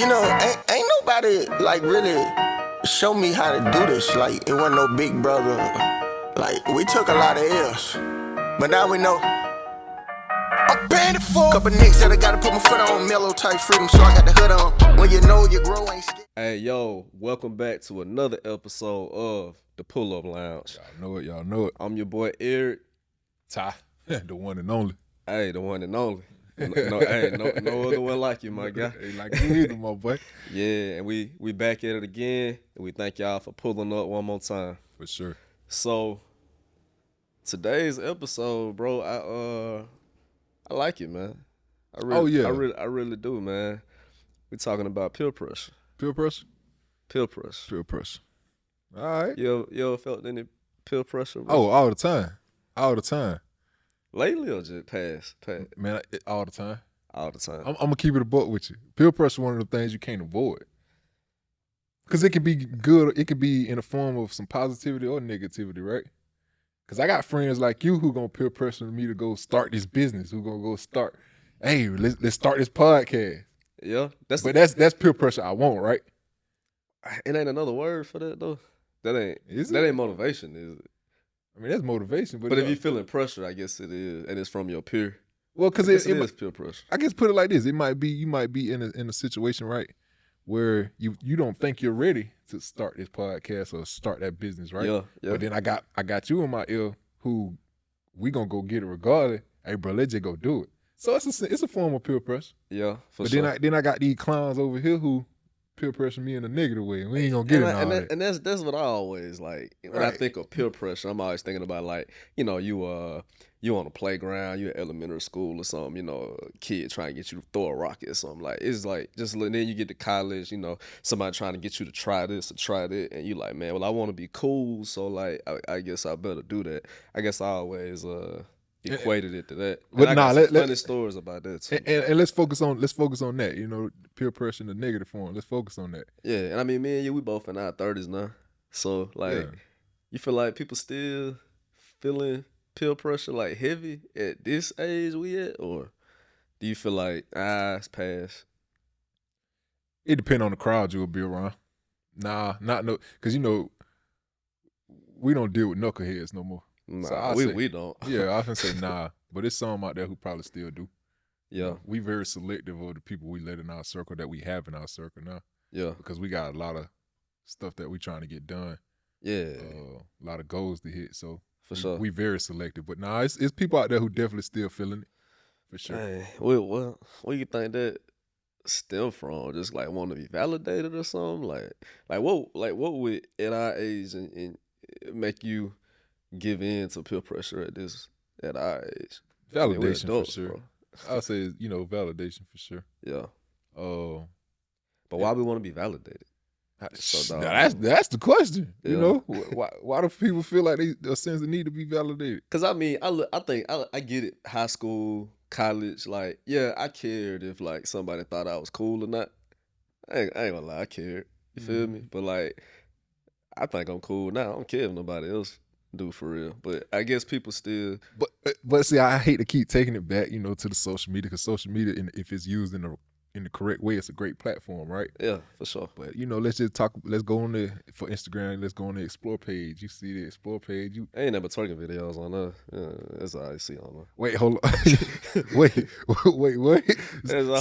Ain't nobody like really show me how to do this. Like, it wasn't no big brother. Like, we took a lot of L's, but now we know. I'm paying it for. Couple nicks that I gotta put my foot on, mellow type freedom, so I got the hood on. When you know you grow, ain't scared. Hey, yo, welcome back to another episode of the Pull Up Lounge. Y'all know it. I'm your boy Eric. Ty, the one and only. Hey, the one and only. No other one like you, my guy. Ain't like you either, my boy. Yeah, and we back at it again, and we thank y'all for pulling up one more time. For sure. So, today's episode, bro, I like it, man. I really do, man. We talking about peer pressure. Peer pressure? Peer pressure. Peer pressure. All right. You ever felt any peer pressure, bro? Oh, all the time. All the time. Lately or just past? Man, all the time. All the time. I'm going to keep it a buck with you. Peer pressure is one of the things you can't avoid. Because it can be good. It could be in the form of some positivity or negativity, right? Because I got friends like you who going to peer pressure me to go start this business, who going to go start, hey, let's start this podcast. Yeah. That's peer pressure I want, right? It ain't another word for that, though. That ain't motivation, is it? I mean, that's motivation. But if you're feeling pressure, I guess it is, and it's from your peer. Well, because it is peer pressure. I guess put it like this: you might be in a situation, right, where you don't think you're ready to start this podcast or start that business, right? Yeah. But then I got you in my ear who we gonna go get it regardless. Hey, bro, let's just go do it. So it's a form of peer pressure. Yeah, but sure. Then I got these clowns over here who peer pressure me in a negative way. We ain't gonna get it. And that's what I always like. When I think of peer pressure, I'm always thinking about, like, you on a playground, you in elementary school or something, a kid trying to get you to throw a rocket or something. Like, it's like, just then you get to college, somebody trying to get you to try this or try that, and you like, man, well, I want to be cool, so like I guess I better do that. I guess I always equated it to that. But let's funny stories about that too. And let's focus on that. Peer pressure in the negative form. Let's focus on that. Yeah, and I mean, me and you, we both in our 30s now. So like, You feel like people still feeling peer pressure like heavy at this age we at, or do you feel like it's past? It depends on the crowd you'll be around. Nah, because we don't deal with knuckleheads no more. Nah, so we don't. Yeah, I can say nah, but there's some out there who probably still do. Yeah, we very selective of the people we let in our circle that we have in our circle now. Yeah, because we got a lot of stuff that we trying to get done. Yeah, a lot of goals to hit. So for sure, we very selective. But nah, it's people out there who definitely still feeling it. For sure. Hey, what do you think that stem from? Just like want to be validated or something? Like what would at our age and make you give in to peer pressure at our age? Validation, adults, for sure. Bro. I'll say, validation for sure. Yeah. But yeah. why we want to be validated? That's the question. Yeah. Why do people feel like they a sense of need to be validated? Because I mean, I think I get it. High school, college, like, yeah, I cared if like somebody thought I was cool or not. I ain't gonna lie, I cared. You feel me? But like, I think I'm cool now. I don't care if nobody else do for real. But I guess people still. But see, I hate to keep taking it back, to the social media, because social media, if it's used in the correct way, it's a great platform, right? Yeah, for sure. But let's go on there for Instagram. Let's go on the explore page. You see the explore page. I ain't never twerking videos on there. Yeah, that's all I see on there. Wait, hold on. wait.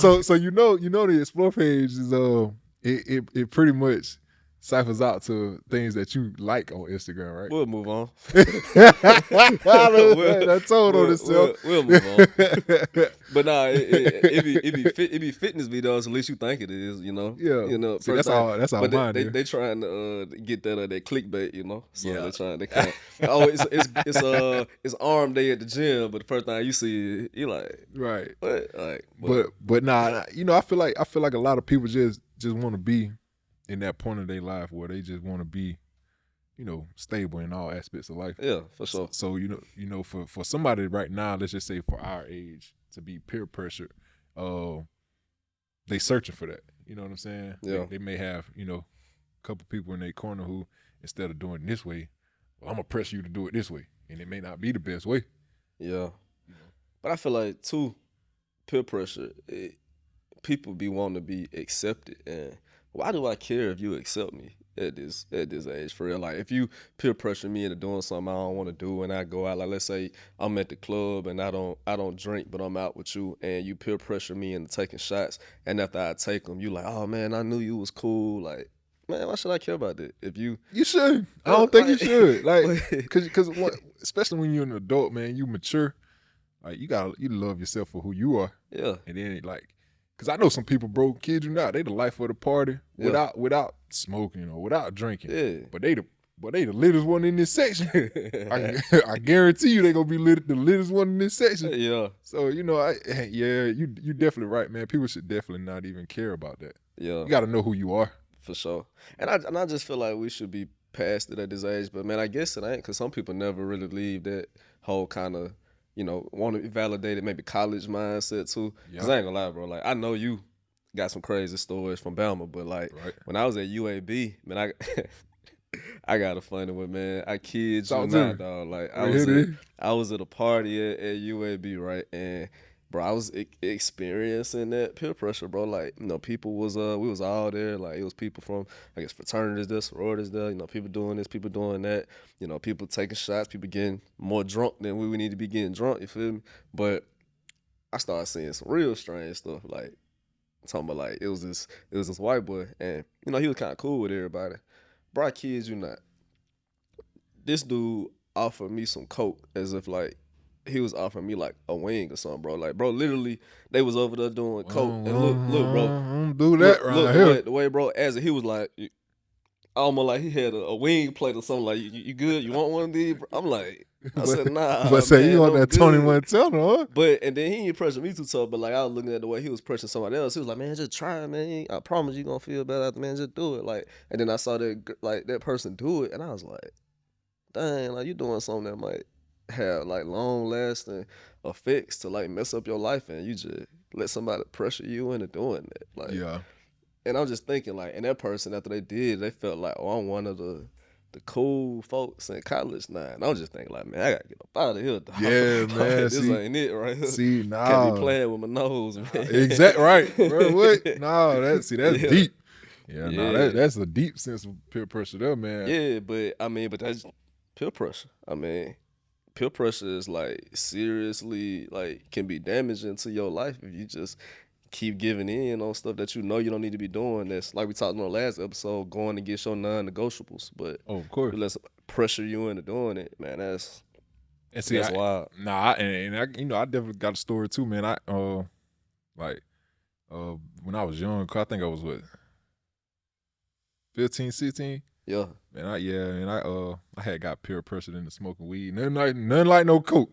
So the explore page is it pretty much ciphers out to things that you like on Instagram, right? We'll move on. I told on itself. We'll move on. But nah, it be fitness videos. At least you think it is, Yeah. See, that's all mine. They trying to get that clickbait, So they can't. It's arm day at the gym, but the first time you see it, you like, right. What? Like, but nah, I feel like a lot of people just want to be in that point of their life where they just want to be, stable in all aspects of life. Yeah, for sure. So for somebody right now, let's just say for our age, to be peer pressured, they searching for that. You know what I'm saying? Yeah. They may have a couple people in their corner who, instead of doing it this way, well, I'm gonna press you to do it this way, and it may not be the best way. Yeah. But I feel like too, peer pressure. people be wanting to be accepted, and why do I care if you accept me at this age for real? Like if you peer pressure me into doing something I don't want to do, and I go out, like let's say I'm at the club and I don't drink, but I'm out with you, and you peer pressure me into taking shots, and after I take them, you like, oh man, I knew you was cool, like. Man, why should I care about that? If you should. I don't think you should. Like, Like- cause especially when you're an adult, man, you mature. Like you love yourself for who you are, yeah, and then like, cause I know some people, bro, kid you not, they the life of the party without smoking or without drinking. yeah. But they the littest one in this section. I guarantee you they gonna be the littest one in this section. Yeah, So you know, you definitely right, man. People should definitely not even care about that. yeah. You got to know who you are. For sure. And I just feel like we should be past it at this age. But, man, I guess it ain't because some people never really leave that whole kind of, want to be validated, maybe college mindset too. Because I ain't going to lie, bro. Like, I know you got some crazy stories from Bama, but, like, when I was at UAB, man, I got a funny one, man. I kid you not, dog. Like, I was at a party at UAB, right? And bro, I was experiencing that peer pressure, bro. Like, people was we was all there. Like, it was people from, I guess, fraternities there, sororities there. People doing this, people doing that. People taking shots, people getting more drunk than we need to be getting drunk. You feel me? But I started seeing some real strange stuff. Like, I'm talking about like it was this white boy, and he was kind of cool with everybody. Bro, I kid you not. This dude offered me some coke as if like. He was offering me like a wing or something, bro. Like, bro, literally, they was over there doing coke. And look, bro. Don't do that right here. The way, bro, as he was like, almost like he had a wing plate or something. Like, you good? You want one of these? Bro? I'm like, I said, nah. But say you want I'm that good. Tony Montana, huh? But and then he ain't pressing me too tough. But like I was looking at the way he was pressing somebody else. He was like, man, just try it, man. I promise you gonna feel better after, man. Just do it. Like, and then I saw that person do it, and I was like, dang, like you doing something that might have like long lasting effects to like mess up your life, and you just let somebody pressure you into doing that. Like, Yeah. And I'm just thinking like, and that person after they did, they felt like, oh, I'm one of the cool folks in college now. And I was just thinking like, man, I gotta get up out of here, dog. Yeah, man. Like, this ain't it right here. See, nah. Can't be playing with my nose, man. Exactly right, bro. What? No, that's Yeah. deep. Yeah, Yeah. no, that's a deep sense of peer pressure there, man. Yeah, but that's peer pressure. I mean, peer pressure is like seriously like can be damaging to your life if you just keep giving in on stuff that you know you don't need to be doing. That's like we talked on the last episode, going to get your non-negotiables. But Oh, of course. let's pressure you into doing it, man. That's And see, that's wild. Nah, and I definitely got a story too, man. When I was young, I think I was 15, 16. Yeah. Man, I had got peer pressured into smoking weed. Nothing like no coke.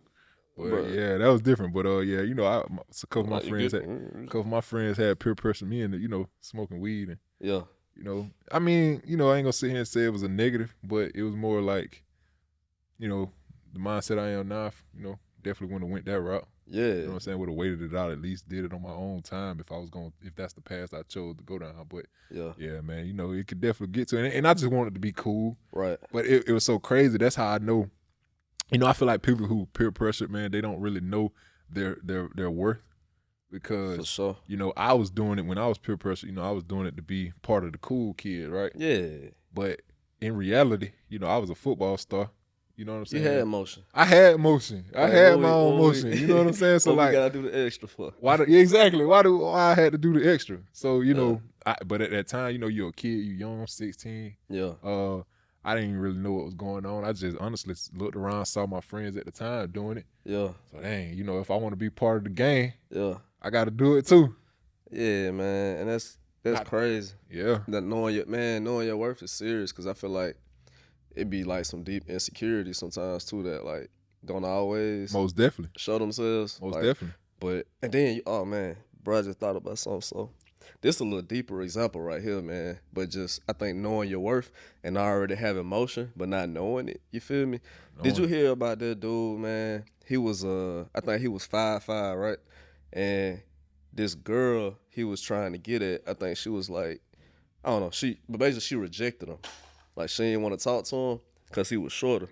But Bruh. yeah, that was different. But yeah, a couple of my Like, you friends get- couple of my friends had peer pressured me into smoking weed, and Yeah. I mean, I ain't gonna sit here and say it was a negative, but it was more like, the mindset I am now, definitely wouldn't have went that route. Yeah. You know what I'm saying? Would have waited it out, at least did it on my own time if that's the path I chose to go down. But Yeah. yeah, man, it could definitely get to it. And I just wanted to be cool. Right. But it was so crazy. That's how I know. I feel like people who peer pressured, man, they don't really know their worth. For Because, sure. I was doing it when I was peer pressured, I was doing it to be part of the cool kid, right? Yeah. But in reality, I was a football star. You know what I'm You saying? had emotion. I had emotion. I Like, had what my own we- motion. You know what I'm saying? So What like, we gotta do the extra for. exactly. Why I had to do the extra? So but at that time, you're a kid, you young, 16. Yeah. I didn't even really know what was going on. I just honestly looked around, saw my friends at the time doing it. Yeah. So dang, if I want to be part of the game, Yeah. I got to do it too. Yeah, man. And that's crazy. Yeah. That knowing your worth is serious, because I feel like it be like some deep insecurity sometimes too that like don't always Most definitely. show themselves. Most like, definitely. But and then oh man, bro, I just thought about something. So this a little deeper example right here, man. But just I think knowing your worth and already have emotion, but not knowing it. You feel me? Did you hear about that dude, man? He was I think he was 5'5", right? And this girl he was trying to get at, I think she was like, I don't know, but basically she rejected him. Like she didn't want to talk to him because he was shorter.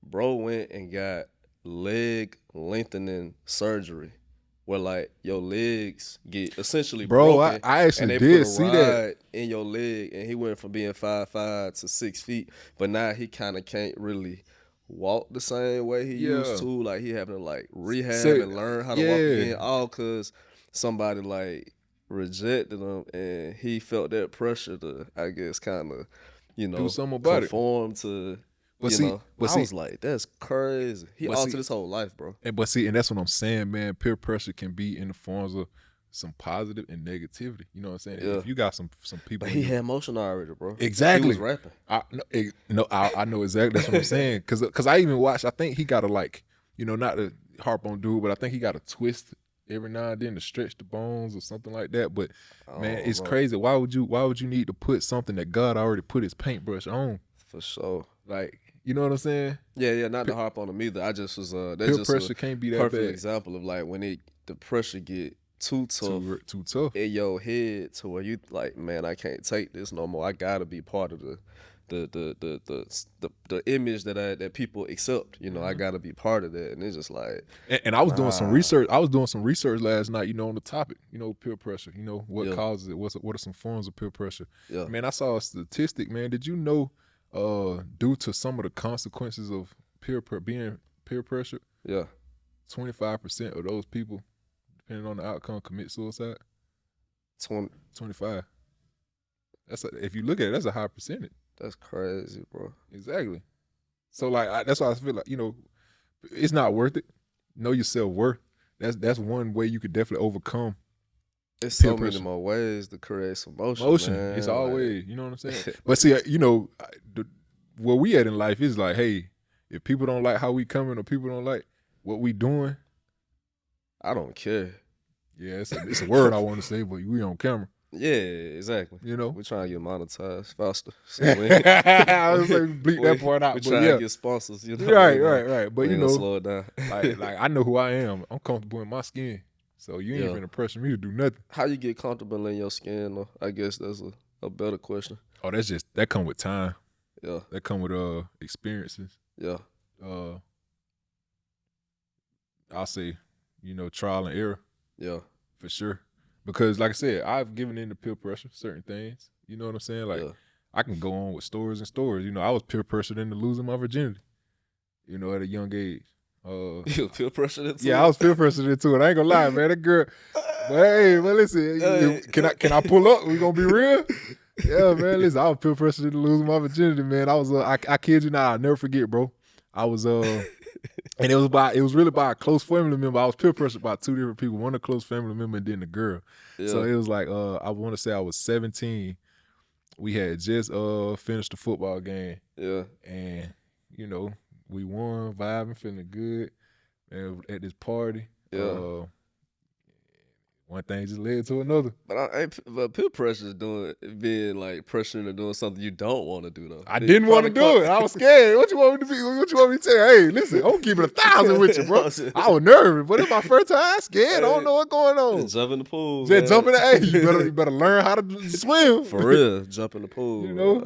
Bro went and got leg lengthening surgery where like your legs get essentially Bro, broken, I actually and they did put a see rod that. in your leg, and he went from being 5'5" to 6 feet, but now he kind of can't really walk the same way he used Yeah. to. Like he having to like rehab So, and learn how to walk again, all because somebody like rejected him, and he felt that pressure to, I guess, kind of, do something about it. conform to. But You see, know, but I see, was like, that's crazy. He but altered see- his whole life, bro. and that's what I'm saying, man. Peer pressure can be in the forms of some positive and negativity. You know what I'm saying? Yeah. If you got some people, But he in your- had motion already, bro. Exactly. He was rapping. I know exactly. That's what I'm saying. Because I even watched. I think he got to like, not to harp on dude, but I think he got to twist every now and then to stretch the bones or something like that. But man, it's know. crazy. Why would you need to put something that God already put his paintbrush on? For sure. Like, you know what I'm saying? Yeah, not to harp on him either. I just was that's Peer just pressure a can't be that perfect bad. example of like when the pressure get too tough Too tough. in your head to where you like, man, I can't take this no more. I gotta be part of the image that people accept. You know, I gotta be part of that. And it's just like, And I was doing some research. I was doing some research last night, on the topic, peer pressure. What Yeah. causes it? What are some forms of peer pressure? yeah, Man, I saw a statistic, man. Did you know due to some of the consequences of being peer pressure, yeah. 25% of those people, depending on the outcome, commit suicide? 25. If you look at it, that's a high percentage. That's crazy, bro. Exactly. So like that's why I feel like, it's not worth it. Know your self-worth. That's one way you could definitely overcome It's peer so many pressure. more ways to create some motion. Motion. Man. It's Like, always, you know what I'm saying? But see, where we at in life is like, hey, if people don't like how we coming or people don't like what we doing, I don't care. yeah, it's a word I want to say, but we on camera, Yeah, exactly. you know? We're trying to get monetized faster. So I was like, bleep that part out. We're But trying yeah, to get sponsors. You know, right. But we you ain't gonna know, slow it down. like I know who I am. I'm comfortable in my skin. So you ain't Yeah. finna pressure me to do nothing. How you get comfortable in your skin? Though? I guess that's a better question. Oh, that come with time. Yeah, That come with experiences. yeah, I'll say, trial and error yeah, for sure. Because like I said, I've given in to peer pressure, certain things. You know what I'm saying? Like yeah. I can go on with stories and stories. I was peer pressured into losing my virginity, at a young age. You feel pressure into Yeah, it? I was peer pressured into it. I ain't gonna lie, man. That girl. But hey, listen, Hey. can I pull up? We gonna be real? Yeah, man. Listen, I was peer pressured into losing my virginity, man. I was I kid you not, I'll never forget, bro. I was and it was really by a close family member. I was peer pressured by two different people, one a close family member and then the girl. Yeah. So it was like I want to say I was 17. We had just finished the football game, yeah. and we won, vibing, feeling good, and at this party. Yeah. One thing just led to another. But peer pressure is being like pressuring into doing something you don't want to do though. I didn't want to do it. I was scared. What you want me to be? What you want me to tell? Hey, listen, I'm keeping 1,000 with you, bro. I was nervous, but it's my first time. Scared. I don't know what's going on. Just jump in the pool. Just man. jump in the. Hey, you better learn how to swim. For real, jump in the pool.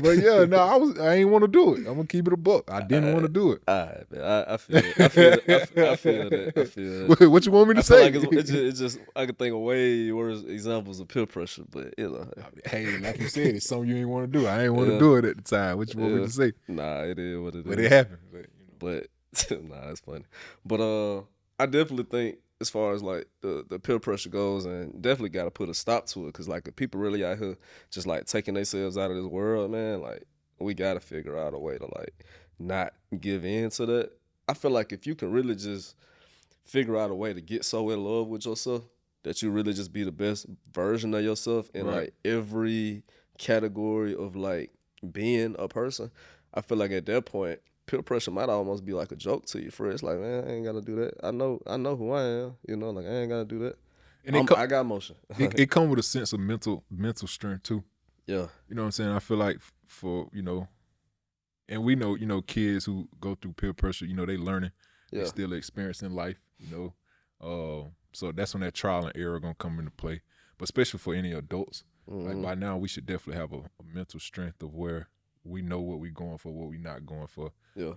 But yeah, no, I ain't want to do it. I'm gonna keep it a buck. I didn't want to do it. All right, man. I feel it. I feel that. I feel that. What you want me to I feel say? like it's just I could think of way worse examples of peer pressure, but Hey, like you said, it's something you ain't want to do. I ain't want to Yeah. do it at the time. What you want me to say? Nah, it is what it is. But it happened. But nah, it's funny. But I definitely think as far as like the peer pressure goes, and definitely got to put a stop to it, because like if people really out here just like taking themselves out of this world, man, like we got to figure out a way to like not give in to that. I feel like if you can really just figure out a way to get so in love with yourself that you really just be the best version of yourself in Right. like every category of like being a person, I feel like at that point peer pressure might almost be like a joke to you. For it's like, man, I ain't gotta do that. I know who I am. Like I ain't gotta do that. And I got motion. it come with a sense of mental strength too. Yeah, You know what I'm saying? I feel like for and we know kids who go through peer pressure. They learning, yeah, they still experiencing life. So that's when that trial and error gonna come into play. But especially for any adults, like by now we should definitely have a mental strength of where we know what we going for, what we not going for. Yeah.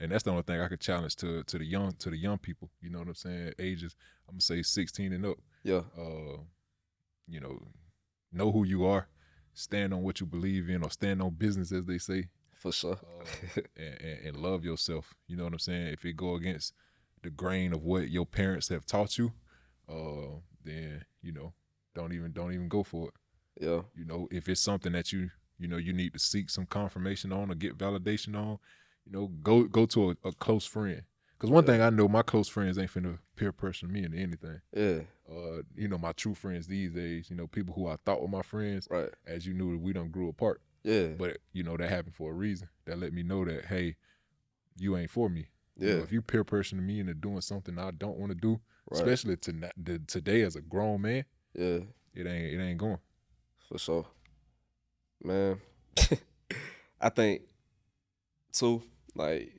And that's the only thing I could challenge to the young people. You know what I'm saying? Ages, I'm gonna say 16 and up. Yeah. You know who you are, stand on what you believe in, or stand on business, as they say. For sure. And love yourself. You know what I'm saying? If it go against the grain of what your parents have taught you, then don't even go for it. Yeah. If it's something that you need to seek some confirmation on or get validation on, go to a close friend. Because one thing I know, my close friends ain't finna peer pressure me into anything. Yeah. My true friends these days, people who I thought were my friends, Right. as you knew, we done grew apart. Yeah. But that happened for a reason. That let me know that, hey, you ain't for me. Yeah. If you peer pressuring me into doing something I don't want to do, Right. especially today as a grown man, Yeah. it ain't going. For sure. Man. I think too, like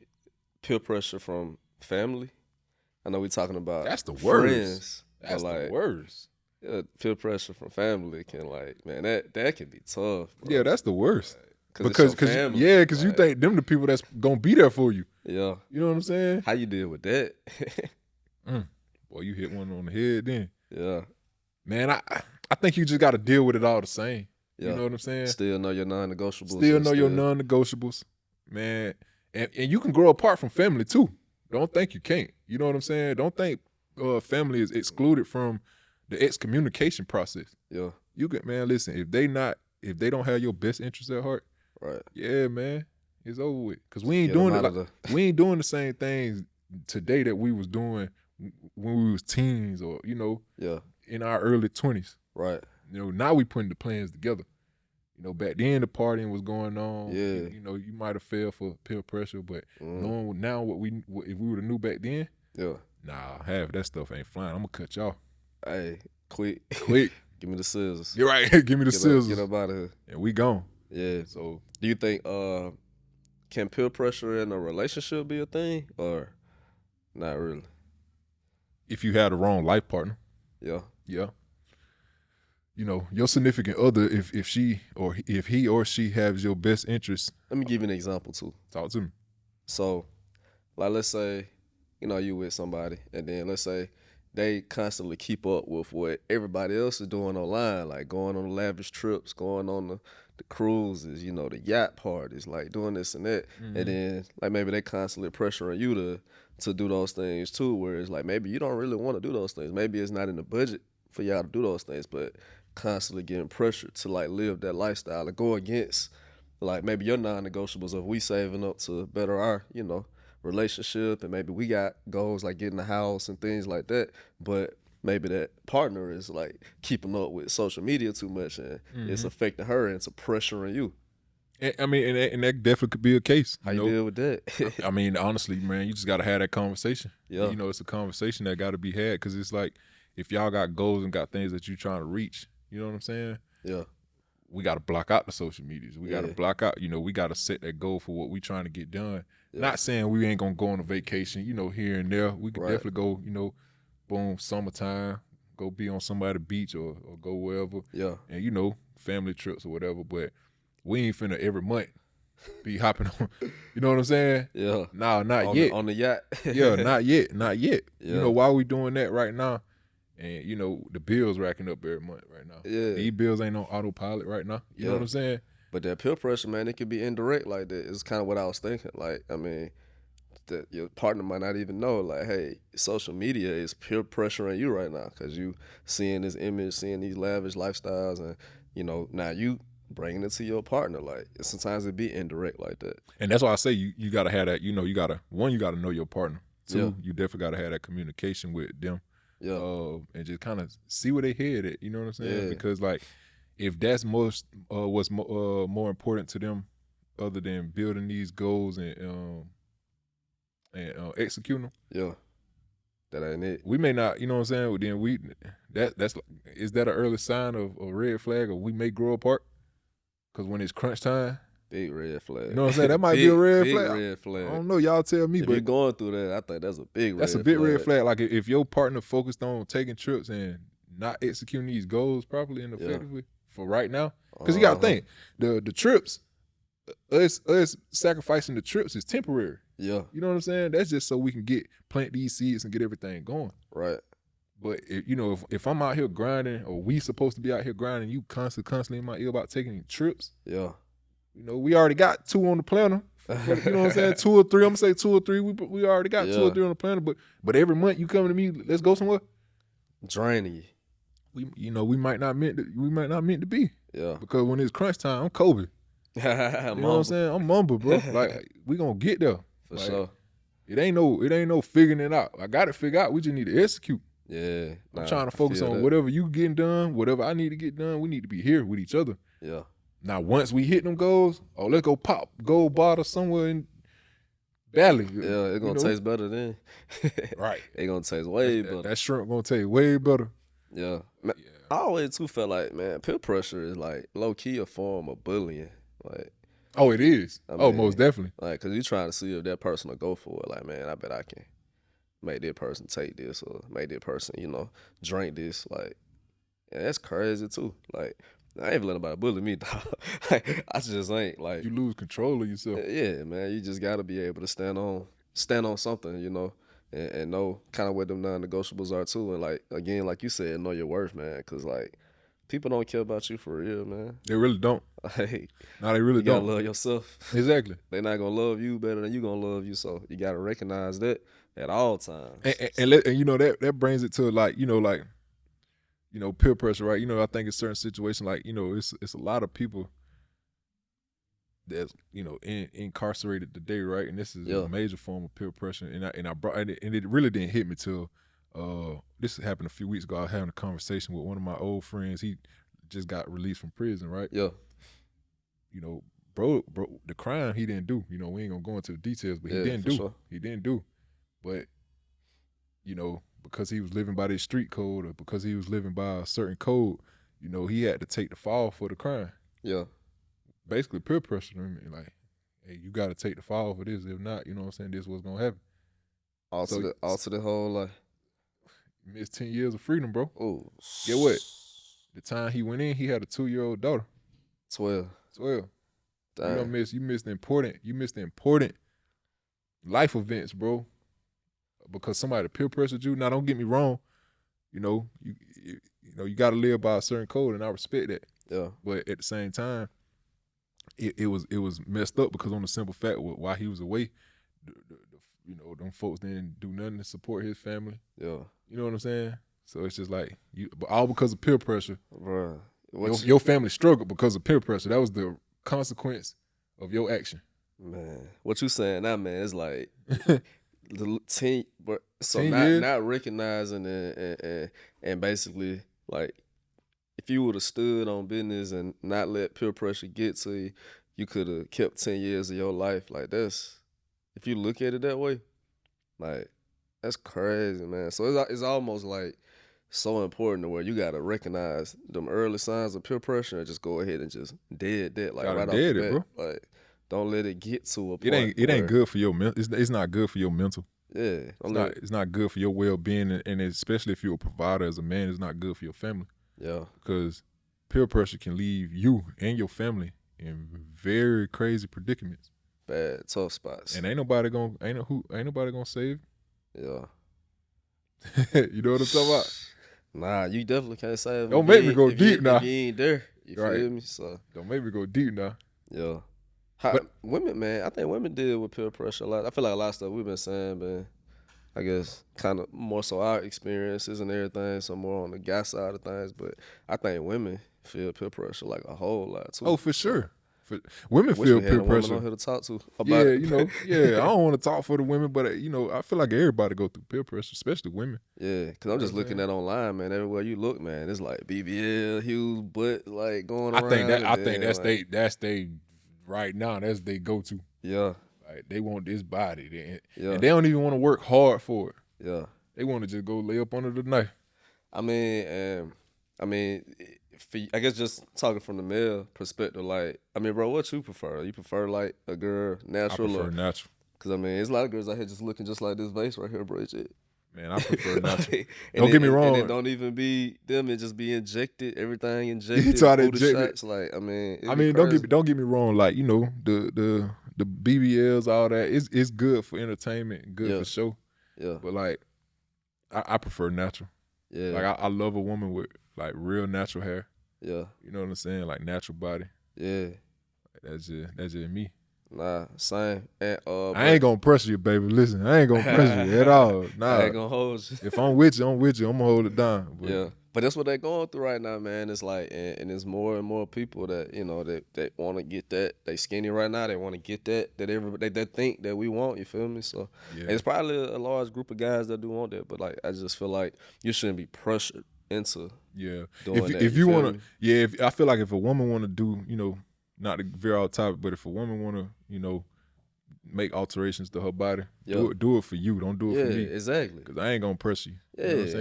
peer pressure from family. I know we talking about That's the worst. friends. That's but, the worst. Yeah, peer pressure from family can man, that can be tough, bro. Yeah, that's the worst. Because you think them the people that's gonna be there for you. Yeah. You know what I'm saying? How you deal with that? Boy, you hit one on the head then. Yeah. Man, I think you just got to deal with it all the same. Yeah. You know what I'm saying? Still know your non-negotiables. Still know your non-negotiables, man. And you can grow apart from family too. Don't think you can't. You know what I'm saying? Don't think family is excluded from the excommunication process. Yeah. You can, man, listen, if they don't have your best interest at heart, right. Yeah, man, it's over with. Because we ain't Get 'em doing out it. of We ain't doing the same things today that we was doing when we was teens or Yeah. in our early 20s. Right. Now we putting the plans together. Back then the partying was going on. Yeah. You might have fell for peer pressure, but Mm. knowing now if we would have knew back then, Yeah. nah, half that stuff ain't flying. I'm gonna cut y'all Hey, quick. quick. Give me the scissors. You're right. Give me the scissors, Get up out of here. and we gone. Yeah. So Do you think can peer pressure in a relationship be a thing or not really? if you had the wrong life partner, Yeah. yeah. Your significant other, if she or if he or she has your best interest, Let me give you an example too. talk to me. So, like, let's say, you with somebody, and then let's say they constantly keep up with what everybody else is doing online, like going on lavish trips, going on the cruises, the yacht parties, like doing this and that. Mm-hmm. And then, like, maybe they constantly pressuring you to do those things too, whereas, like, maybe you don't really want to do those things. Maybe it's not in the budget for y'all to do those things, but constantly getting pressured to, like, live that lifestyle and go against, like, maybe your non-negotiables of we saving up to better our, relationship, and maybe we got goals like getting a house and things like that, but maybe that partner is, like, keeping up with social media too much, and it's affecting her into pressuring you. And that definitely could be a case. How you deal with that? I mean, honestly, man, you just got to have that conversation. Yeah. It's a conversation that got to be had, because it's like, if y'all got goals and got things that you're trying to reach, you know what I'm saying? Yeah. We got to block out the social medias. We got to Yeah. block out, we got to set that goal for what we trying to get done. Yeah. Not saying we ain't going to go on a vacation, here and there. We can Right. definitely go, boom, summertime, go be on somebody's beach or go wherever. Yeah. And, family trips or whatever. But we ain't finna every month be hopping on, you know what I'm saying? Yeah. No, not on yet. on the yacht. Yeah, not yet. Yeah. Why we doing that right now? And the bills racking up every month right now. Yeah. These bills ain't on autopilot right now. You know Yeah. what I'm saying? But that peer pressure, man, it could be indirect like that. It's kind of what I was thinking. Like, I mean, that your partner might not even know, like, hey, social media is peer pressuring you right now because you seeing this image, seeing these lavish lifestyles, and, now you bringing it to your partner. Like, sometimes it be indirect like that. And that's why I say you gotta have that, you gotta know your partner. Two, Yeah. you definitely gotta have that communication with them. Yeah. And just kind of see where they head at, you know what I'm saying? Yeah. Because, like, if that's what's more important to them, other than building these goals and executing them, Yeah. That ain't it. we may not, you know what I'm saying? Then that's is that an early sign of a red flag, or we may grow apart? Because when it's crunch time, Big red flag. you know what I'm saying? That might be a red big flag. red flag. I don't know, y'all tell me, If but you're going through that, I think that's a big red flag. that's a big red flag. Like, if your partner focused on taking trips and not executing these goals properly and effectively for right now, because you got to think the trips, us sacrificing the trips is temporary. Yeah, You know what I'm saying? That's just so we can plant these seeds and get everything going. right. But if I'm out here grinding, or we supposed to be out here grinding, you constantly in my ear about taking trips. Yeah. We already got 2 on the planner. You know what I'm saying? 2 or 3. I'm gonna say 2 or 3. We already got 2 or Yeah. 3 on the planner. But every month you coming to me, let's go somewhere. Draining you. We might not meant to be, Yeah. because when it's crunch time, I'm Kobe. You know what I'm saying? I'm Mamba, bro. Like, we gonna get there. For Like, sure. It ain't no figuring it out. I got to figure out. We just need to execute. Yeah. I'm trying to focus on whatever you getting done, whatever I need to get done. We need to be here with each other. Yeah. Now, once we hit them goals, let's go pop gold bottle somewhere in Valley. Yeah, it's gonna taste better then. Right. It's gonna taste way better. That shrimp gonna taste way better. Yeah. Man, I always too felt like, man, peer pressure is like low key a form of bullying. Like, Oh, it is. I mean, Most definitely. Like, cause you trying to see if that person will go for it. Like, man, I bet I can make that person take this, or make that person, drink this. Like, yeah, that's crazy too. Like, I ain't letting nobody bully me, dog. Like, I just ain't like. You lose control of yourself. Yeah, man. You just gotta be able to stand on something, and know kind of what them non-negotiables are too. And like, again, like you said, know your worth, man. Cause like, people don't care about you for real, man. They really don't. Like, No, they really you gotta don't. love yourself. Exactly. They're not gonna love you better than you gonna love you. So you gotta recognize that at all times. And that brings it to peer pressure, right? I think in certain situations, like, it's a lot of people that's incarcerated today, right? And this is a major form of peer pressure. And it really didn't hit me till this happened a few weeks ago. I was having a conversation with one of my old friends. He just got released from prison, right? Yeah. Bro, the crime he didn't do. We ain't gonna go into the details, but he didn't do. Sure. He didn't do. But because he was living by this street code, or because he was living by a certain code, he had to take the fall for the crime. Yeah. Basically peer pressure him, like, hey, you gotta take the fall for this. If not, this is what's gonna happen. To the whole like, he missed 10 years of freedom, bro. oh, Get what? The time he went in, he had a 2-year-old daughter. 12. Damn. You missed the important life events, bro. Because somebody peer pressured you. Now, don't get me wrong. You got to live by a certain code, and I respect that. Yeah. But at the same time, it was messed up, because on the simple fact while he was away, them folks didn't do nothing to support his family. Yeah. You know what I'm saying? So it's just like but all because of peer pressure. Bruh. Your family struggled because of peer pressure. That was the consequence of your action. Man, what you saying now, man? It's like the 10, but so 10 years? not recognizing and basically, like, if you would have stood on business and not let peer pressure get to you, you could have kept 10 years of your life. Like, that's, if you look at it that way, like, that's crazy, man. So it's almost like so important to where you gotta recognize them early signs of peer pressure and just go ahead and just dead that, like, Gotta right off dead the it, bat. bro. Like, don't let it get to a point. It ain't good for your mental. It's not good for your mental. Yeah, It's not good for your well-being, and especially if you're a provider as a man, it's not good for your family. Yeah, because peer pressure can leave you and your family in very crazy predicaments. bad, tough spots. And ain't nobody gonna save. Yeah, You know what I'm talking about? nah, you definitely can't say it. Don't make me go deep now. If you ain't there, you Right. feel me? So Don't make me go deep now. yeah, But- women, man, I think women deal with peer pressure a lot. I feel like a lot of stuff we've been saying, but I guess kind of more so our experiences and everything, so more on the guy side of things. But I think women feel peer pressure like a whole lot too. Oh, for sure. Women Wish feel we had peer a woman pressure. on here to talk to about Yeah, it. I don't want to talk for the women, but I feel like everybody go through peer pressure, especially women. Yeah, because I'm just looking at online, man. Everywhere you look, man, it's like BBL, huge butt, like going around. I think that's they right now. That's they go to. Yeah, Like, they want this body, yeah, and they don't even want to work hard for it. yeah. They want to just go lay up under the knife. I mean, I guess just talking from the male perspective, like, I mean, bro, what you prefer? You prefer like a girl natural? I prefer natural. Because I mean, there's a lot of girls out here just looking just like this vase right here, bro. Man, I prefer natural. Like, Don't get me wrong. And it don't even be them. It just be injected. Everything injected. try to booty inject it. shots. Like, I mean, don't get me wrong. Like, you know, the BBLs, all that, it's good for entertainment, good for show. Yeah. But like, I prefer natural. Yeah. Like I love a woman with like real natural hair. Yeah. You know what I'm saying? Like natural body. Yeah. That's just me. Nah, same. And I ain't gonna pressure you, baby. Listen, I ain't gonna pressure you at all. Nah. I ain't gonna hold you. If I'm with you, I'm with you. I'm gonna hold it down. But Yeah. But that's what they're going through right now, man. It's like, and it's more and more people that, you know, that want to get that. They skinny right now. They want to get that everybody that think that we want. You feel me? So and it's probably a large group of guys that do want that. But like, I just feel like you shouldn't be pressured into doing that. If you wanna, if I feel like if a woman wanna do, you know, not to veer off topic, but if a woman wanna, you know, make alterations to her body, do it for you. Don't do it for me. Exactly. Because I ain't gonna press you. Yeah, you know what I'm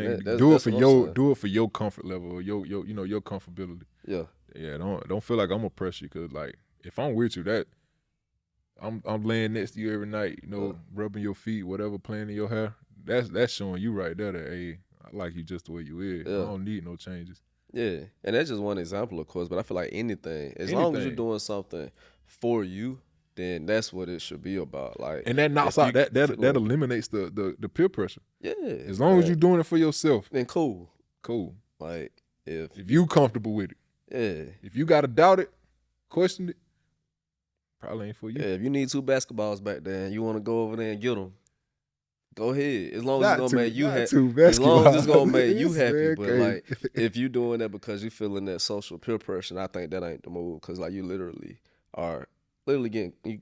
saying? Do it for your comfort level, or your you know, your comfortability. Yeah. Yeah. Don't feel like I'm gonna press you, because like if I'm with you, that I'm laying next to you every night, you know, rubbing your feet, whatever, playing in your hair. That's showing you right there that, hey, I like you just the way you is. I don't need no changes. Yeah, and that's just one example, of course. But I feel like anything, as long as you're doing something for you, then that's what it should be about. Like, and that knocks out that eliminates the peer pressure. Yeah, as long as you're doing it for yourself, then cool. Like if you comfortable with it, If you gotta doubt it, question it, probably ain't for you. Yeah, if you need 2 basketballs back there and you want to go over there and get them, go ahead. As long as it's gonna make you happy. As long as it's gonna make you happy. But like, if you doing that because you feeling that social peer pressure, I think that ain't the move. Because like, you literally are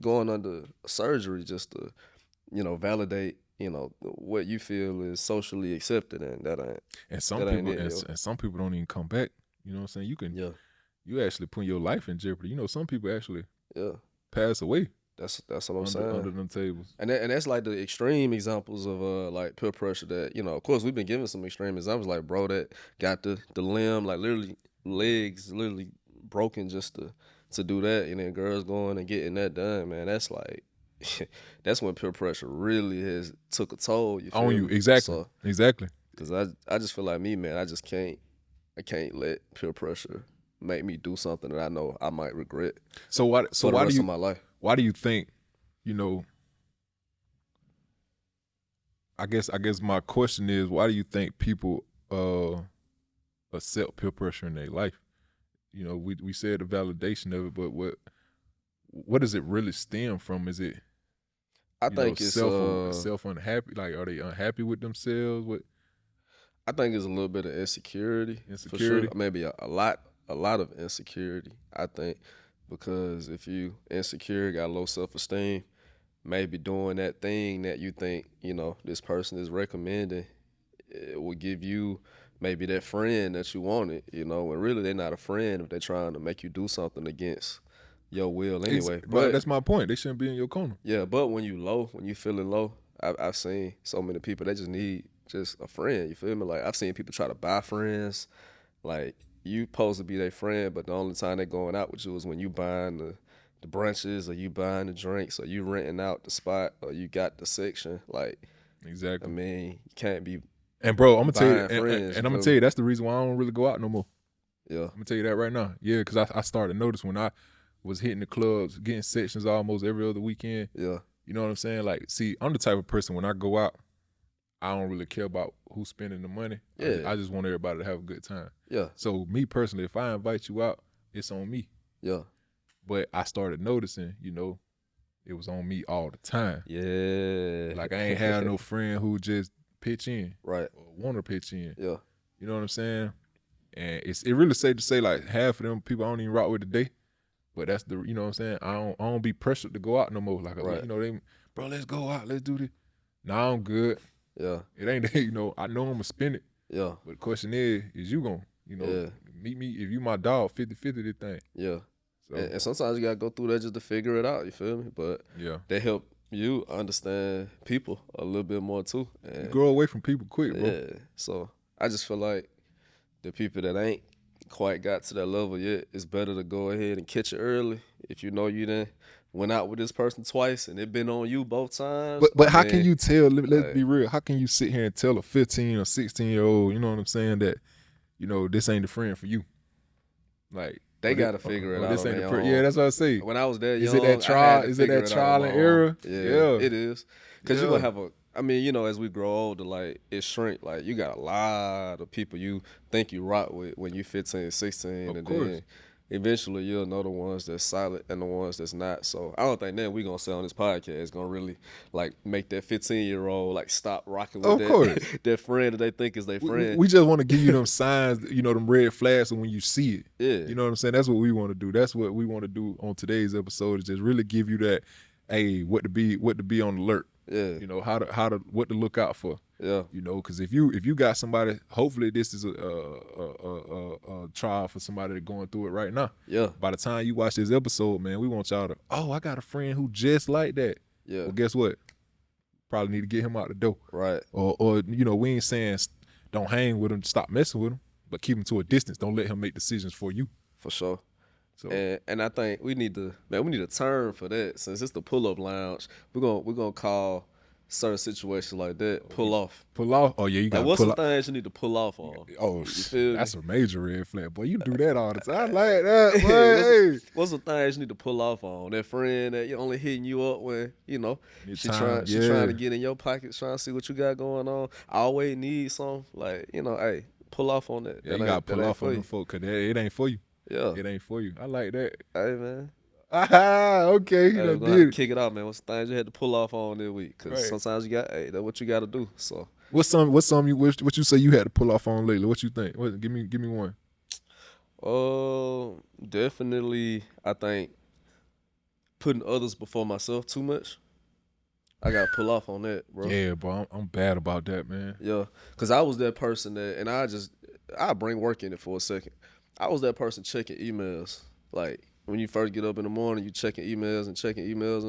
going under surgery just to, you know, validate, you know, what you feel is socially accepted, and that ain't. And some people don't even come back. You know what I'm saying? You actually put your life in jeopardy. You know, some people actually pass away. That's what I'm saying. Under them tables. And that's like the extreme examples of like peer pressure that, you know, of course we've been given some extreme examples, like bro that got the limb, like literally legs literally broken just to do that, and then girls going and getting that done, man. That's like that's when peer pressure really has took a toll. You feel on you, exactly. So, exactly. Because I just feel like me, man, I can't let peer pressure make me do something that I know I might regret. So why do you of my life? Why do you think, you know, I guess my question is, why do you think people accept peer pressure in their life? You know, we said the validation of it, but what does it really stem from? Is it I think it's self unhappy? Like, are they unhappy with themselves? I think it's a little bit of insecurity. For sure. Maybe a lot of insecurity, I think, because if you insecure, got low self-esteem, maybe doing that thing that you think, you know, this person is recommending, it will give you maybe that friend that you wanted, you know, when really they're not a friend if they're trying to make you do something against your will anyway. But that's my point. They shouldn't be in your corner. Yeah, but when you feeling low, I've seen so many people, they just need just a friend, you feel me? Like, I've seen people try to buy friends. Like, you supposed to be their friend, but the only time they going out with you is when you buying the brunches, or you buying the drinks, or you renting out the spot, or you got the section. Like, exactly. I mean, you can't be. And bro, I'm gonna tell you, friends, and I'm gonna tell you, that's the reason why I don't really go out no more. Yeah, I'm gonna tell you that right now. Yeah, because I started to notice when I was hitting the clubs, getting sections almost every other weekend. Yeah, you know what I'm saying? Like, see, I'm the type of person, when I go out, I don't really care about who's spending the money. Yeah. I just want everybody to have a good time. Yeah. So me personally, if I invite you out, it's on me. Yeah. But I started noticing, you know, it was on me all the time. Yeah. Like, I ain't have no friend who just pitch in. Right. Or want to pitch in. Yeah. You know what I'm saying? And it really safe to say, like, half of them people I don't even rock with today. But that's you know what I'm saying? I don't be pressured to go out no more. Like, right. You know, bro, let's go out, let's do this. Nah, I'm good. Yeah. It ain't, you know, I know I'm going to spend it. Yeah. But the question is you going to, you know, meet me, if you my dog, 50-50 this thing. Yeah. So, and sometimes you got to go through that just to figure it out, you feel me? But they help you understand people a little bit more too. And you grow away from people quick, bro. Yeah. So I just feel like the people that ain't quite got to that level yet, it's better to go ahead and catch it early. If you know you done went out with this person twice and it been on you both times. But how can man, you tell? Let's like- be real. How can you sit here and tell a 15 or 16-year-old, you know what I'm saying, that this ain't the friend for you? Like they gotta figure it out. This on ain't their the own. Yeah, that's what I say. When I was that Is young, it that trial? I had to Is it figure that it out trial on and my own. error? Yeah, Yeah. it is. Because you're Yeah. gonna have as we grow older, like it shrink. Like you got a lot of people you think you rock with when you 15, 16, Of and course. then eventually you'll know the ones that's solid and the ones that's not. So I don't think that we gonna say on this podcast is gonna really like make that 15-year-old like stop rocking with Of course. that friend that they think is their friend. We just want to give you them signs, them red flags, and when you see it, Yeah. you know what I'm saying. That's what we want to do. That's what we want to do on today's episode, is just really give you that, hey, what to be on alert. Yeah. What to look out for. Yeah. Because if you got somebody, hopefully this is a trial for somebody that's going through it right now. Yeah. By the time you watch this episode, man, we want y'all to, I got a friend who just like that. Yeah. Well, guess what? Probably need to get him out the door. Right. Or we ain't saying don't hang with him, stop messing with him, but keep him to a distance. Don't let him make decisions for you. For sure. So And I think we need a term for that. Since it's the pull-up lounge, we're gonna call certain situations like that pull off. pull off. Oh yeah, you got Like to what's pull some off. things you need to pull off on? Oh, feel me? that's a major red flag, boy. You do that all the time. I like that, boy. Hey. What's some things you need to pull off on? That friend that you only hitting you up when Your she time, trying yeah. to get in your pockets, trying to see what you got going on. I always need some hey, pull off on that. Yeah, That you ain't- got to that pull ain't off for on you. them folk, because it ain't for you. Yeah. It ain't for you. I like that. Hey man. Okay, Hey, you we're done gonna have to did it. kick it out, man. What's the things you had to pull off on this week? Because Right. sometimes that's what you got to do. So, What's some what you say you had to pull off on lately? What you think? Give me one. definitely, I think putting others before myself too much. I got to pull off on that, bro. Yeah, bro, I'm bad about that, man. Yeah, because I was that person that, and I bring work in it for a second. I was that person checking emails. Like, when you first get up in the morning, you checking emails and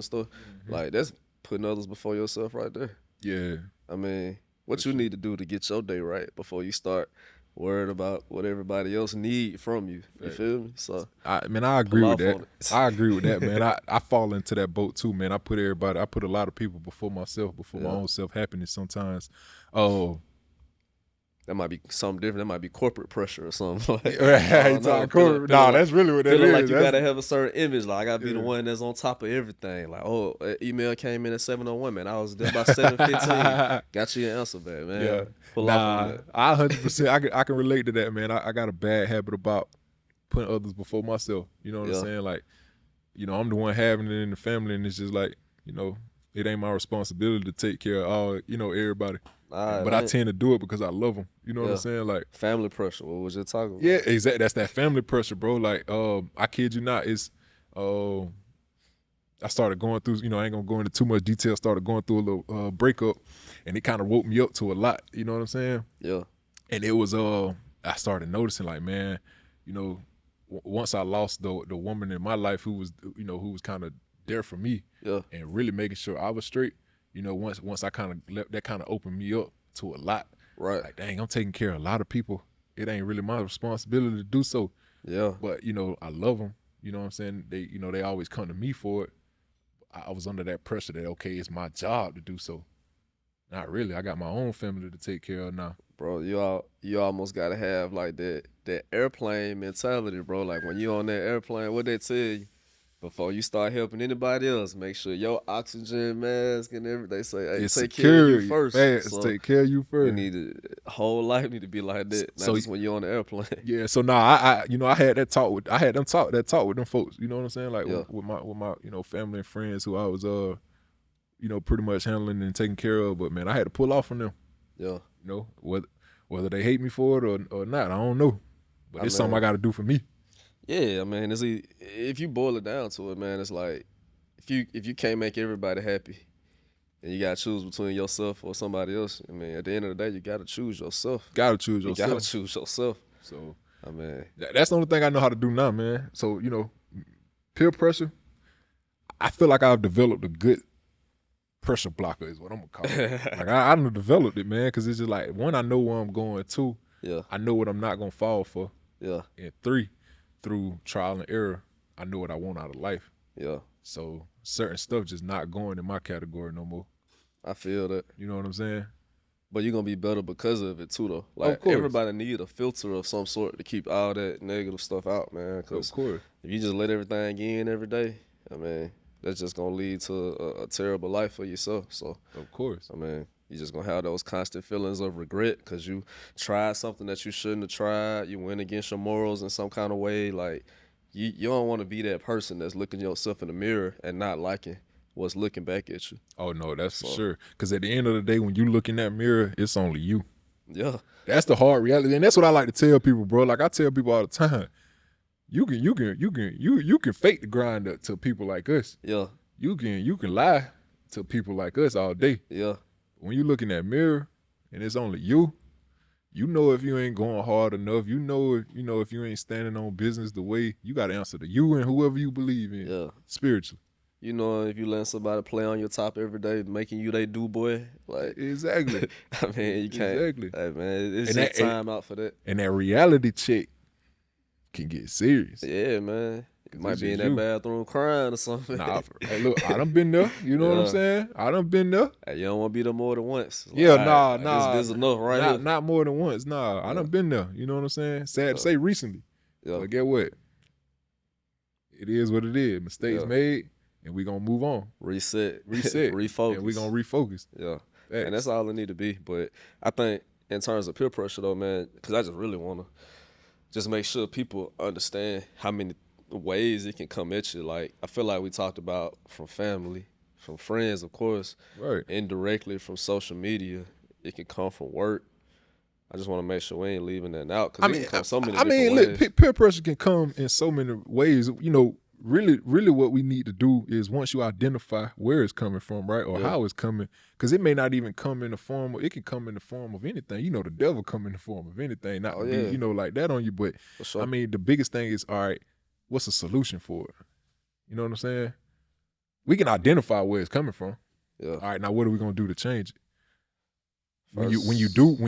stuff. Mm-hmm. Like, that's putting others before yourself right there. Yeah. I mean, what you need to do to get your day right before you start worried about what everybody else need from you. You feel me? So, I agree Pull with off on that. it. I agree with that, man. I fall into that boat too, man. I put a lot of people before myself, before my Yeah. own self-happiness sometimes. Oh, that might be something different. That might be corporate pressure or something. Like, right. I don't know. Feeling That's really what that feeling is. like you That's- gotta have a certain image. Like I gotta be the Yeah. one that's on top of everything. Like, email came in at 7:01, man. I was there by 7:15. Got you an answer back, man. Yeah. Pull off on Nah, that. I 100%. I can relate to that, man. I got a bad habit about putting others before myself. You know what Yeah. I'm saying? Like, I'm the one having it in the family, and it's just like, it ain't my responsibility to take care of all, everybody. Nah, But man. I tend to do it because I love them. You know what I'm Yeah. saying? Like, Family pressure. What was you talking about? yeah, exactly. That's that family pressure, bro. Like, I kid you not, it's I started going through, I ain't gonna go into too much detail, started going through a little breakup, and it kind of woke me up to a lot, you know what I'm saying? Yeah. And it was I started noticing, like, man, once I lost the woman in my life who was kind of there for me Yeah. and really making sure I was straight, once I kind of left, that kind of opened me up to a lot. Right. Like, dang, I'm taking care of a lot of people. It ain't really my responsibility to do so. Yeah. But, I love them. You know what I'm saying? They always come to me for it. I was under that pressure that, okay, it's my job to do so. Not really. I got my own family to take care of now. Bro, you almost gotta have like that airplane mentality, bro. Like when you on that airplane, what they tell you before you start helping anybody else, make sure your oxygen mask and everything. They say, hey, It's take care of you secure. first. Fast. So Take care of you you first. need whole life need to be like that. Not So- just when you're on the airplane. Yeah, so now I had that talk with them folks. You know what I'm saying? Like Yeah. with my family and friends who I was pretty much handling and taking care of. But man, I had to pull off from them. Yeah. Whether they hate me for it or not, I don't know. But it's something I got to do for me. Yeah, I mean, if you boil it down to it, man, it's like if you can't make everybody happy and you gotta choose between yourself or somebody else, I mean, at the end of the day, you gotta choose yourself. Got to choose You yourself. gotta choose yourself. So I mean, that's the only thing I know how to do now, man. So peer pressure. I feel like I've developed a good pressure blocker, is what I'm gonna call it. Like I done developed it, man, because it's just like, one, I know where I'm going. Two, yeah, I know what I'm not gonna fall for. yeah, And three, through trial and error, I know what I want out of life. Yeah, So certain stuff just not going in my category no more. I feel that. You know what I'm saying? But you're gonna be better because of it too, though. Of Like course. everybody need a filter of some sort to keep all that negative stuff out, man. Of Because course. if you just let everything in every day, I mean, that's just gonna lead to a terrible life for yourself. So, Of course. I mean, you're just gonna have those constant feelings of regret because you tried something that you shouldn't have tried. You went against your morals in some kind of way. Like you don't want to be that person that's looking yourself in the mirror and not liking what's looking back at you. Oh no, that's for So- sure. Because at the end of the day, when you look in that mirror, it's only you. Yeah, That's the hard reality, and that's what I like to tell people, bro. Like I tell people all the time, you can fake the grind up to people like us. yeah, You can lie to people like us all day. yeah, When you look in that mirror and it's only you, you know if you ain't going hard enough. You know if you ain't standing on business the way you got to answer to you and whoever you believe in yeah. spiritually. You know, if you letting somebody play on your top every day, making you they do boy, like Exactly. I mean, you can't. Exactly. Hey man, it's And just that- time out for that. And that reality check can get serious. Yeah, man. You might it's be in just that you. bathroom crying or something. Nah, hey, look, I done been there. You know what I'm Yeah. saying? I done been there. Hey, you don't want to be there more than once. Like, Yeah, all right, nah, like, nah. This enough right not, here. not more than once. Nah, I Yeah. done been there. You know what I'm saying? Sad to say recently. Yeah, But get what? It is what it is. Mistakes Yeah. made, and we gonna move on. reset, refocus, refocus. and we gonna refocus. Yeah, Facts. and that's all it need to be. But I think in terms of peer pressure, though, man, because I just really want to just make sure people understand how many ways it can come at you. Like I feel like we talked about from family, from friends, of course, Right. indirectly from social media. It can come from work. I just want to make sure we ain't leaving that out because it can come so many different ways. look, peer pressure can come in so many ways. You know, really what we need to do is once you identify where it's coming from, right, or Yeah. how it's coming, because it may not even come in the form of, it can come in the form of anything. You know, the devil come in the form of anything, not Oh, to yeah. be, like that on you. But For sure. I mean, the biggest thing is, all right, what's the solution for it? You know what I'm saying? We can identify where it's coming from. yeah. All right, now what are we gonna do to change it? When First-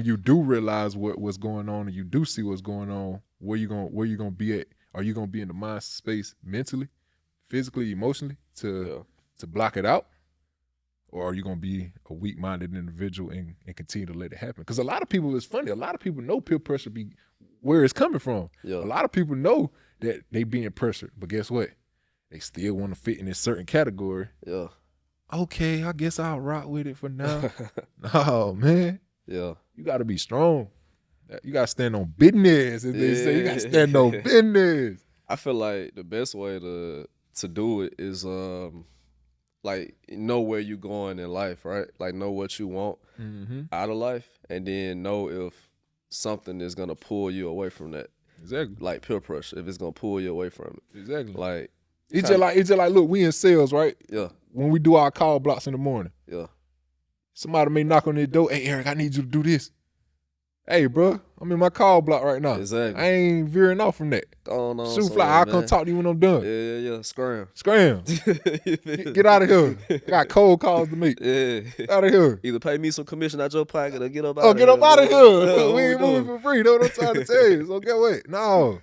you do realize what's going on and you do see what's going on, where you gonna be at? Are you gonna be in the mind space mentally, physically, emotionally to block it out? Or are you gonna be a weak-minded individual and continue to let it happen? Because a lot of people, it's funny, a lot of people know peer pressure be where it's coming from. Yeah. A lot of people know that they being pressured, but guess what? They still want to fit in this certain category. Yeah. Okay, I guess I'll rock with it for now. No, man. Yeah. You got to be strong. You got to stand on business, as they say. You got to stand on business. I feel like the best way to do it is like know where you going in life, right? Like know what you want Mm-hmm. out of life, and then know if something is gonna pull you away from that. Exactly. Like peer pressure, if it's gonna pull you away from it. Exactly. Like It's just like, look, we in sales, right? yeah, When we do our call blocks in the morning, yeah, somebody may knock on their door. Hey, Eric, I need you to do this. Hey, bro, I'm in my call block right now. exactly. I ain't veering off from that. Going on Shoot somewhere, fly, I'll come man. talk to you when I'm done. Yeah. Scram. Scram. Get out of here. I got cold calls to make. Yeah. Get out of here. Either pay me some commission out your pocket or get up out Oh, of get here. up out of man. here. Yeah, what we ain't doing? moving for free. That's what I'm trying to tell you. So get what? No.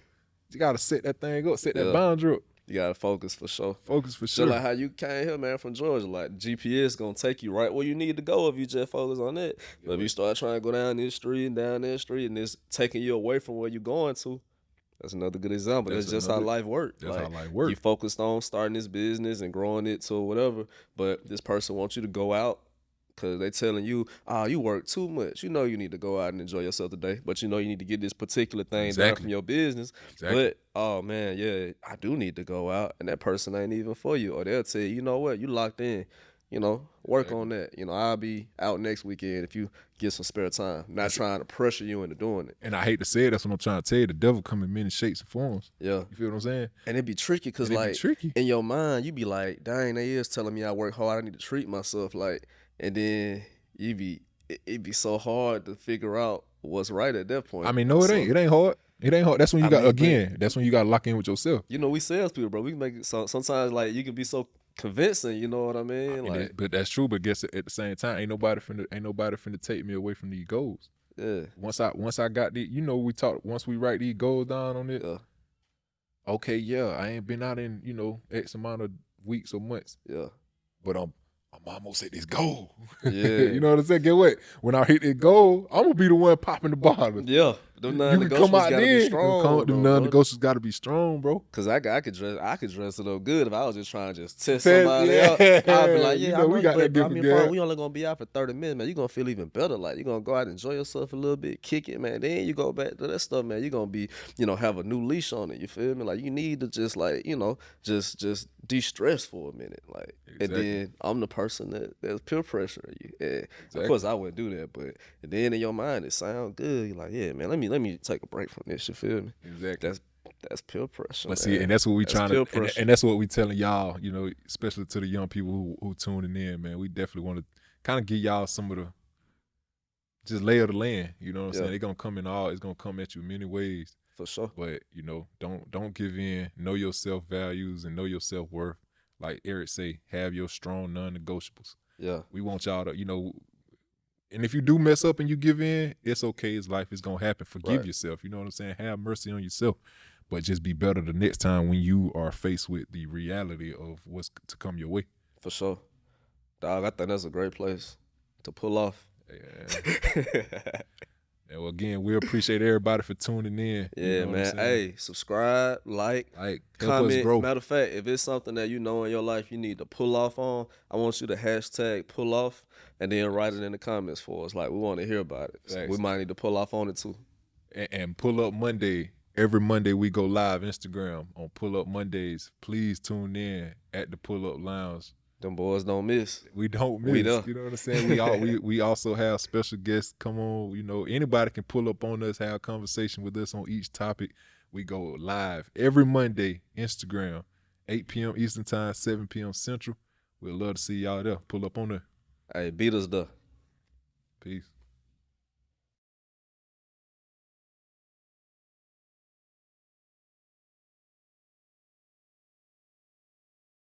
You got to set that thing up, set that Yeah. boundary up. You gotta focus for sure. Focus for Just sure. like how you came here, man, from Georgia. Like GPS gonna take you right where you need to go if you just focus on that. But if you start trying to go down this street and down that street and it's taking you away from where you're going to, that's another good example. That's just how another- life works. that's Like, how life work. You focused on starting this business and growing it to whatever, but this person wants you to go out because they telling you, you work too much. You know you need to go out and enjoy yourself today, but you know you need to get this particular thing done Exactly. from your business. Exactly. But, oh, man, yeah, I do need to go out, and that person ain't even for you. Or they'll tell you, you know what, you locked in. You know, work on that. You know, I'll be out next weekend if you get some spare time. Not trying to pressure you into doing it. And I hate to say it, that's what I'm trying to tell you. The devil come in many shapes and forms. Yeah. You feel what I'm saying? And it'd be tricky because, And it be like, tricky. in your mind, you be like, dang, they is telling me I work hard. I need to treat myself. Like, and then it'd be so hard to figure out what's right at that point. I mean, no, it So, ain't. It ain't hard. It ain't hard. That's when you I got, mean, again, that's when you got to lock in with yourself. You know, we salespeople, bro. We can make it so sometimes, like, you can be so convincing, you know what I mean? And Like, but that's true. But guess at the same time, ain't nobody finna take me away from these goals. yeah, Once I got the, we talk. Once we write these goals down on it. yeah, Okay, yeah, I ain't been out in X amount of weeks or months. Yeah. But I'm almost at this goal. Yeah. You know what I'm saying? Get what? When I hit this goal, I'm gonna be the one popping the bottle. Yeah. Them You can come non-negotiables out gotta be then. strong. Them bro. non-negotiables got to be strong, bro. Cause I could dress it up good if I was just trying to just test Test- somebody yeah. out. I'd be like, You yeah, know, I we know got you, that but I gift mean, of gab. we only gonna be out for 30 minutes, man. You gonna feel even better. Like you gonna go out and enjoy yourself a little bit, kick it, man. Then you go back to that stuff, man. You gonna be, have a new leash on it. You feel me? Like you need to just like, just de-stress for a minute. Like, Exactly. and then I'm the person that's peer pressure you. And Exactly. of course I wouldn't do that, but then in your mind it sounds good. You're like, yeah, man, let me take a break from this. You feel me? Exactly. That's peer pressure. But man. see, and that's what we That's trying peer to, pressure. and that's what we telling y'all, especially to the young people who tuning in, man. We definitely want to kind of give y'all some of the just lay of the land. You know what I'm saying? It's gonna come at you in many ways. For sure. But don't give in. Know your self values and know your self worth. Like Eric say, have your strong non-negotiables. Yeah. We want y'all to, and if you do mess up and you give in, it's okay. It's life. It's gonna happen. Forgive Right. yourself. You know what I'm saying? Have mercy on yourself. But just be better the next time when you are faced with the reality of what's to come your way. For sure. Dog, I think that's a great place to pull off. Yeah. And well, again, we appreciate everybody for tuning in. Yeah, You know what I'm man. saying? Hey, subscribe, like, help us comment. grow. Matter of fact, if it's something that you know in your life you need to pull off on, I want you to hashtag pull off and then write it in the comments for us. Like, we want to hear about it. So Facts. we might need to pull off on it too. And Pull Up Monday. Every Monday we go live Instagram on Pull Up Mondays. Please tune in at the Pull Up Lounge. Them boys don't miss. We don't miss. We there. You know what I'm saying? We also have special guests come on. Anybody can pull up on us, have a conversation with us on each topic. We go live every Monday, Instagram, 8 p.m. Eastern Time, 7 p.m. Central. We'd love to see y'all there. Pull up on there. Hey, beat us there. Peace.